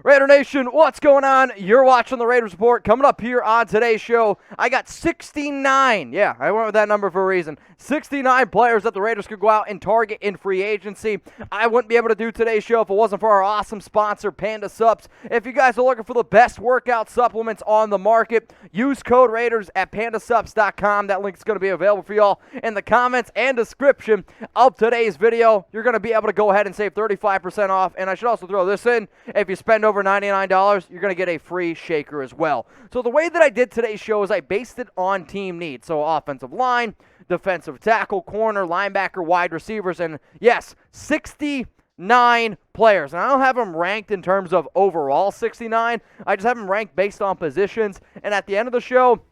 Raider Nation, what's going on? You're watching the Raiders Report. Coming up here on today's show, I got 69. Yeah, I went with that number for a reason. 69 players that the Raiders could go out and target in free agency. I wouldn't be able to do today's show if it wasn't for our awesome sponsor, Panda Supps. If you guys are looking for the best workout supplements on the market, use code Raiders at pandasupps.com. That link is going to be available for y'all in the comments and description of today's video. You're going to be able to go ahead and save 35% off. And I should also throw this in. If you spend over $99, you're going to get a free shaker as well. So the way that I did today's show is I based it on team needs. So offensive line, defensive tackle, corner, linebacker, wide receivers, and yes, 69 players. And I don't have them ranked in terms of overall 69. I just have them ranked based on positions. And at the end of the show,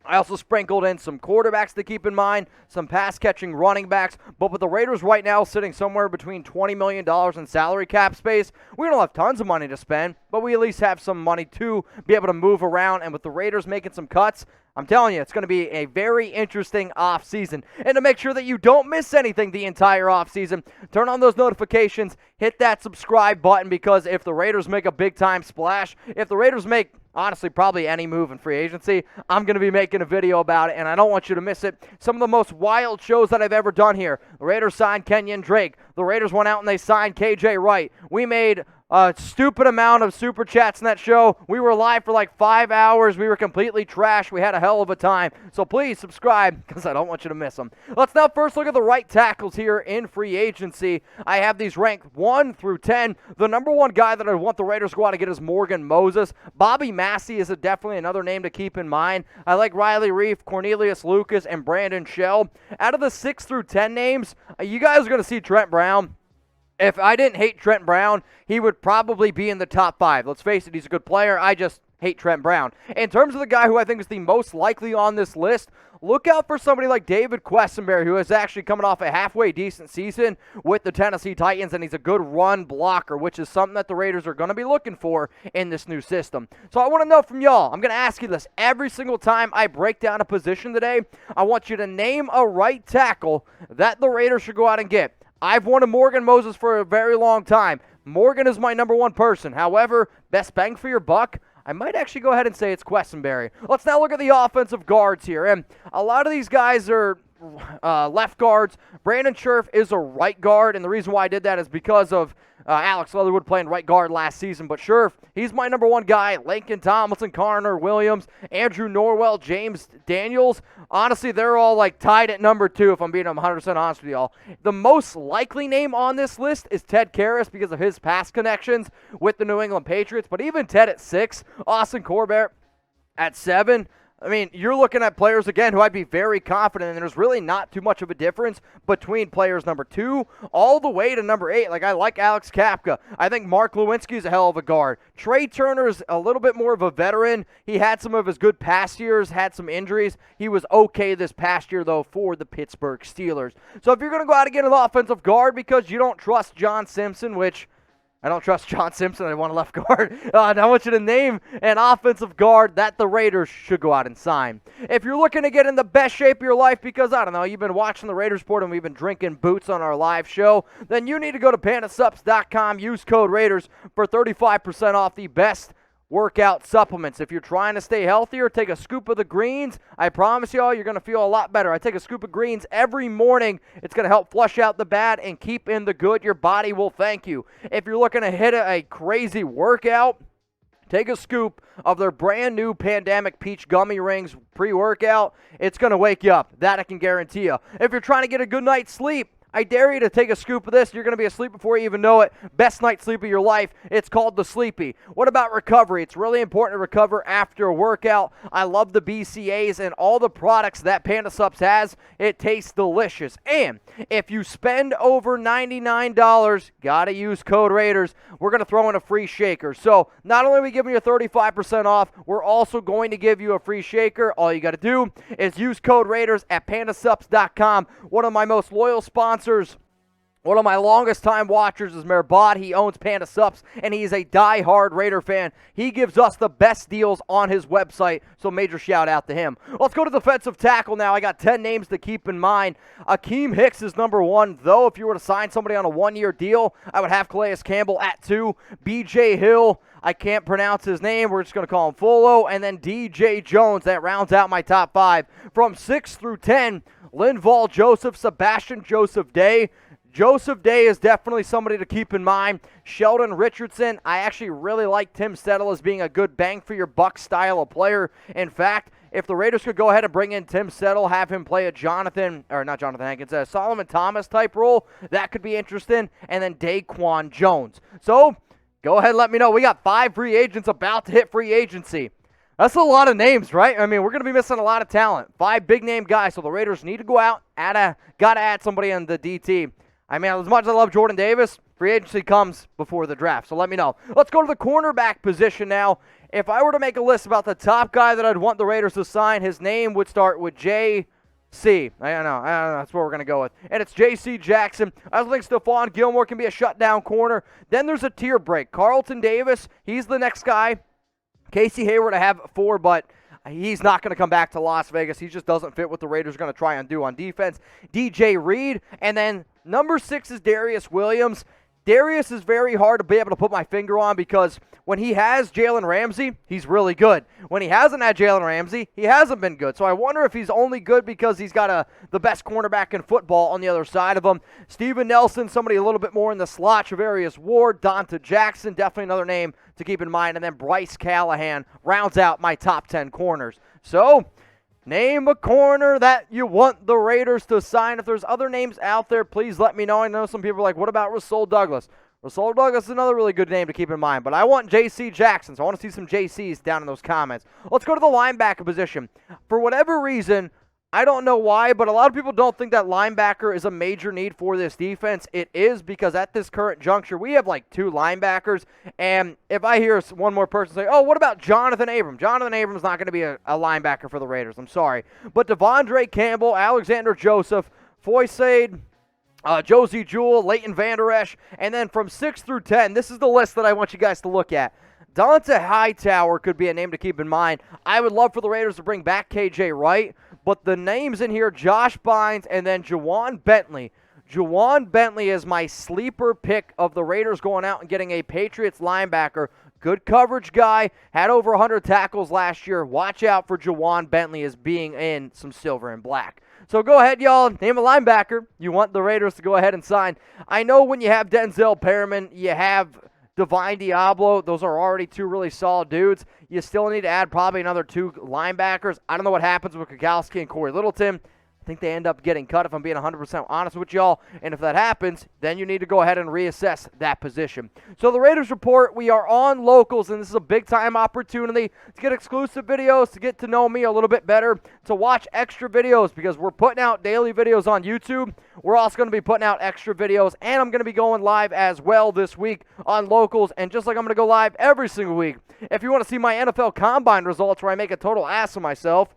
I also sprinkled in some quarterbacks to keep in mind, some pass-catching running backs, but with the Raiders right now sitting somewhere between $20 million in salary cap space, we don't have tons of money to spend, but we at least have some money to be able to move around, and with the Raiders making some cuts, I'm telling you, it's going to be a very interesting offseason. And to make sure that you don't miss anything the entire offseason, turn on those notifications, hit that subscribe button, because if the Raiders make a big-time splash, if the Raiders make honestly probably any move in free agency, I'm going to be making a video about it, and I don't want you to miss it. Some of the most wild shows that I've ever done here. The Raiders signed Kenyon Drake. The Raiders went out and they signed KJ Wright. We made a stupid amount of super chats in that show. We were live for like 5 hours. We were completely trashed. We had a hell of a time. So please subscribe, because I don't want you to miss them. Let's now first look at the right tackles here in free agency. I have these ranked 1 through 10. The number one guy that I want the Raiders to go out and get is Morgan Moses. Bobbie Massie is definitely another name to keep in mind. I like Riley Reiff, Cornelius Lucas, and Brandon Shell. Out of the 6 through 10 names, you guys are going to see Trent Brown. If I didn't hate Trent Brown, he would probably be in the top 5. Let's face it, he's a good player. I just hate Trent Brown. In terms of the guy who I think is the most likely on this list, look out for somebody like David Quessenberry, who is actually coming off a halfway decent season with the Tennessee Titans, and he's a good run blocker, which is something that the Raiders are going to be looking for in this new system. So I want to know from y'all, I'm going to ask you this every single time I break down a position today. I want you to name a right tackle that the Raiders should go out and get. I've wanted Morgan Moses for a very long time. Morgan is my number one person. However, best bang for your buck, I might actually go ahead and say it's Quessenberry. Let's now look at the offensive guards here. And a lot of these guys are left guards. Brandon Scherff is a right guard, and the reason why I did that is because of Alex Leatherwood playing right guard last season. But Scherff, he's my number one guy. Lincoln Tomlinson, Connor Williams, Andrew Norwell, James Daniels. Honestly, they're all like tied at number 2, if I'm being 100% honest with y'all. The most likely name on this list is Ted Karras because of his past connections with the New England Patriots. But even Ted at 6, Austin Corbett at 7, I mean, you're looking at players, again, who I'd be very confident in. There's really not too much of a difference between players number 2 all the way to number 8. Like, I like Alex Kapka. I think Mark Lewinsky is a hell of a guard. Trey Turner is a little bit more of a veteran. He had some of his good past years, had some injuries. He was okay this past year, though, for the Pittsburgh Steelers. So if you're going to go out and get an offensive guard because you don't trust John Simpson, which I don't trust John Simpson. I want a left guard. I want you to name an offensive guard that the Raiders should go out and sign. If you're looking to get in the best shape of your life because, I don't know, you've been watching the Raiders Report and we've been drinking boots on our live show, then you need to go to pandasupps.com, use code Raiders for 35% off the best workout supplements. If you're trying to stay healthier, take a scoop of the greens. I promise y'all, you're going to feel a lot better. I take a scoop of greens every morning. It's going to help flush out the bad and keep in the good. Your body will thank you. If you're looking to hit a crazy workout, take a scoop of their brand new Pandemic Peach Gummy Rings pre-workout. It's going to wake you up. That I can guarantee you. If you're trying to get a good night's sleep, I dare you to take a scoop of this. You're going to be asleep before you even know it. Best night's sleep of your life. It's called the Sleepy. What about recovery? It's really important to recover after a workout. I love the BCAAs and all the products that Panda Supps has. It tastes delicious. And if you spend over $99, got to use code Raiders. We're going to throw in a free shaker. So not only are we giving you 35% off, we're also going to give you a free shaker. All you got to do is use code Raiders at pandasupps.com. One of my most loyal sponsors, one of my longest time watchers is Merbad. He owns Panda Supps, and he's a die-hard Raider fan. He gives us the best deals on his website, so major shout out to him. Let's go to defensive tackle now. I got 10 names to keep in mind. Akiem Hicks is number 1, though if you were to sign somebody on a 1-year deal, I would have Calais Campbell at 2, B.J. Hill. I can't pronounce his name. We're just going to call him Fulo. And then DJ Jones. That rounds out my top 5. From 6 through 10, Linval Joseph, Sebastian Joseph Day. Joseph Day is definitely somebody to keep in mind. Sheldon Richardson, I actually really like Tim Settle as being a good bang-for-your-buck style of player. In fact, if the Raiders could go ahead and bring in Tim Settle, have him play a Solomon Thomas type role, that could be interesting. And then Daquan Jones. So, go ahead and let me know. We got 5 free agents about to hit free agency. That's a lot of names, right? I mean, we're going to be missing a lot of talent. 5 big-name guys, so the Raiders need to go out, got to add somebody on the DT. I mean, as much as I love Jordan Davis, free agency comes before the draft, so let me know. Let's go to the cornerback position now. If I were to make a list about the top guy that I'd want the Raiders to sign, his name would start with J.C. I don't know. That's what we're going to go with. And it's J.C. Jackson. I also think Stephon Gilmore can be a shutdown corner. Then there's a tier break. Carlton Davis, he's the next guy. Casey Hayward, I have 4, but he's not going to come back to Las Vegas. He just doesn't fit what the Raiders are going to try and do on defense. DJ Reed, and then number 6 is Darius Williams. Darius is very hard to be able to put my finger on because when he has Jalen Ramsey, he's really good. When he hasn't had Jalen Ramsey, he hasn't been good. So I wonder if he's only good because he's got the best cornerback in football on the other side of him. Steven Nelson, somebody a little bit more in the slot. Travarius Ward, Donta Jackson, definitely another name to keep in mind. And then Bryce Callahan rounds out my top 10 corners. So, name a corner that you want the Raiders to sign. If there's other names out there, please let me know. I know some people are like, what about Rasul Douglas? Rasul Douglas is another really good name to keep in mind. But I want J.C. Jackson, so I want to see some J.C.'s down in those comments. Let's go to the linebacker position. For whatever reason, I don't know why, but a lot of people don't think that linebacker is a major need for this defense. It is, because at this current juncture, we have like 2 linebackers. And if I hear one more person say, oh, what about Jonathan Abram? Jonathan Abram's not going to be a linebacker for the Raiders. I'm sorry. But Devondre Campbell, Alexander Joseph, Foyesade, Josie Jewell, Leighton Vander Esch, and then from 6 through 10, this is the list that I want you guys to look at. Donta Hightower could be a name to keep in mind. I would love for the Raiders to bring back KJ Wright, but the names in here, Josh Bynes and then Juwan Bentley. Juwan Bentley is my sleeper pick of the Raiders going out and getting a Patriots linebacker. Good coverage guy, had over 100 tackles last year. Watch out for Juwan Bentley as being in some silver and black. So go ahead, y'all, name a linebacker you want the Raiders to go ahead and sign. I know when you have Denzel Perriman, you have Divine Diablo. Those are already 2 really solid dudes. You still need to add probably another 2 linebackers. I don't know what happens with Kukowski and Corey Littleton. I think they end up getting cut, if I'm being 100% honest with y'all. And if that happens, then you need to go ahead and reassess that position. So the Raiders Report, we are on Locals, and this is a big-time opportunity to get exclusive videos, to get to know me a little bit better, to watch extra videos, because we're putting out daily videos on YouTube. We're also going to be putting out extra videos, and I'm going to be going live as well this week on Locals. And just like I'm going to go live every single week, if you want to see my NFL Combine results where I make a total ass of myself,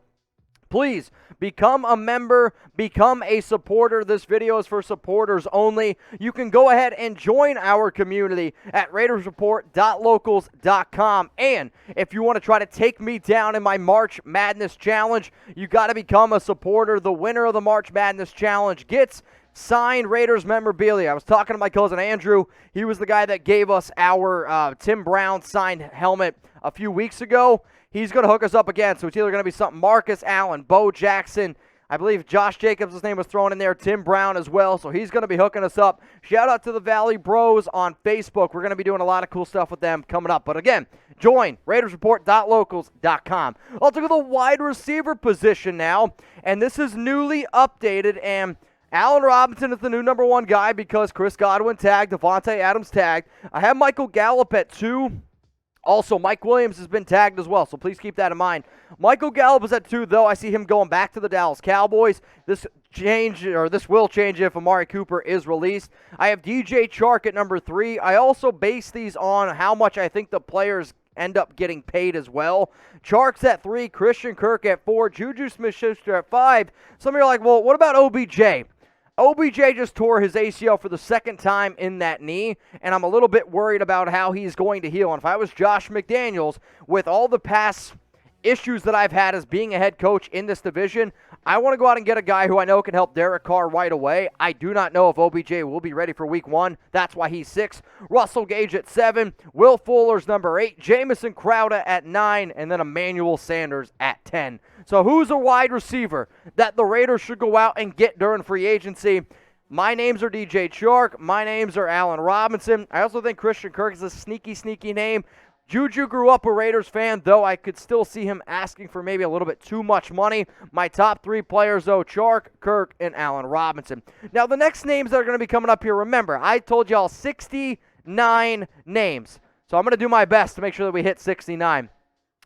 please become a member, become a supporter. This video is for supporters only. You can go ahead and join our community at RaidersReport.locals.com. And if you want to try to take me down in my March Madness Challenge, you got to become a supporter. The winner of the March Madness Challenge gets signed Raiders memorabilia. I was talking to my cousin Andrew. He was the guy that gave us our Tim Brown signed helmet a few weeks ago. He's going to hook us up again, so it's either going to be something Marcus Allen, Bo Jackson, I believe Josh Jacobs, his name was thrown in there, Tim Brown as well, so he's going to be hooking us up. Shout out to the Valley Bros on Facebook. We're going to be doing a lot of cool stuff with them coming up. But again, join RaidersReport.locals.com. I'll take the wide receiver position now, and this is newly updated, and Allen Robinson is the new number 1 guy because Chris Godwin tagged, Devontae Adams tagged. I have Michael Gallup at 2. Also, Mike Williams has been tagged as well, so please keep that in mind. Michael Gallup is at 2, though. I see him going back to the Dallas Cowboys. This will change if Amari Cooper is released. I have DJ Chark at number 3. I also base these on how much I think the players end up getting paid as well. Chark's at 3, Christian Kirk at 4, Juju Smith-Schuster at 5. Some of you are like, well, what about OBJ? OBJ just tore his ACL for the 2nd time in that knee, and I'm a little bit worried about how he's going to heal. And if I was Josh McDaniels, with all the pass issues that I've had as being a head coach in this division, I want to go out and get a guy who I know can help Derek Carr right away. I do not know if OBJ will be ready for week 1. That's why he's 6. Russell Gage at 7. Will Fuller's number 8. Jamison Crowder at 9. And then Emmanuel Sanders at 10. So who's a wide receiver that the Raiders should go out and get during free agency? My names are DJ Chark. My names are Allen Robinson. I also think Christian Kirk is a sneaky, sneaky name. Juju grew up a Raiders fan, though I could still see him asking for maybe a little bit too much money. My top 3 players, though, Chark, Kirk, and Allen Robinson. Now, the next names that are going to be coming up here, remember, I told y'all 69 names. So I'm going to do my best to make sure that we hit 69.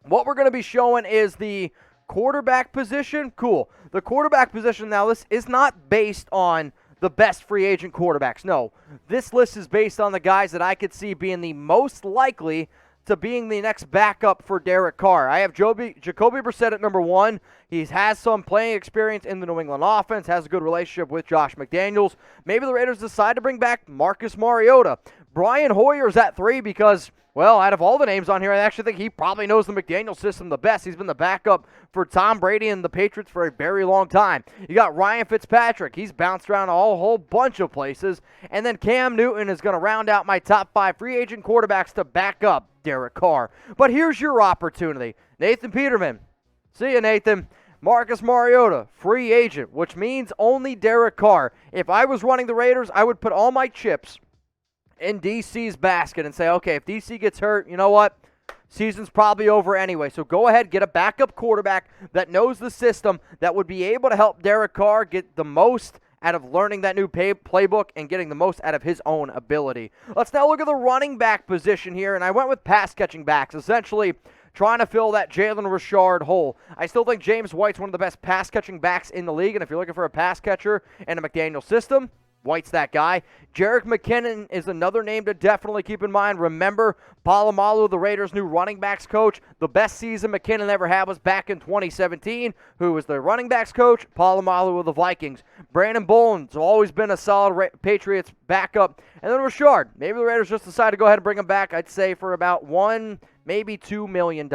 What we're going to be showing is the quarterback position. Cool. The quarterback position, now, this is not based on the best free agent quarterbacks. No, this list is based on the guys that I could see being the most likely to being the next backup for Derek Carr. I have Jacoby Brissett at number 1. He has some playing experience in the New England offense, has a good relationship with Josh McDaniels. Maybe the Raiders decide to bring back Marcus Mariota. Brian Hoyer's at 3 because, well, out of all the names on here, I actually think he probably knows the McDaniels system the best. He's been the backup for Tom Brady and the Patriots for a very long time. You got Ryan Fitzpatrick. He's bounced around a whole bunch of places. And then Cam Newton is going to round out my top 5 free agent quarterbacks to back up Derek Carr. But here's your opportunity. Nathan Peterman. See you, Nathan. Marcus Mariota, free agent, which means only Derek Carr. If I was running the Raiders, I would put all my chips in DC's basket and say, okay, if DC gets hurt, you know what? Season's probably over anyway. So go ahead, get a backup quarterback that knows the system, that would be able to help Derek Carr get the most out of learning that new playbook and getting the most out of his own ability. Let's now look at the running back position here, and I went with pass-catching backs, essentially trying to fill that Jalen Richard hole. I still think James White's one of the best pass-catching backs in the league, and if you're looking for a pass catcher in a McDaniel system, White's that guy. Jerick McKinnon is another name to definitely keep in mind. Remember, Polamalu, the Raiders' new running backs coach, the best season McKinnon ever had was back in 2017. Who was the running backs coach? Polamalu of the Vikings. Brandon Bolden's always been a solid Patriots backup. And then Richard. Maybe the Raiders just decide to go ahead and bring him back, I'd say, for about $1, maybe $2 million.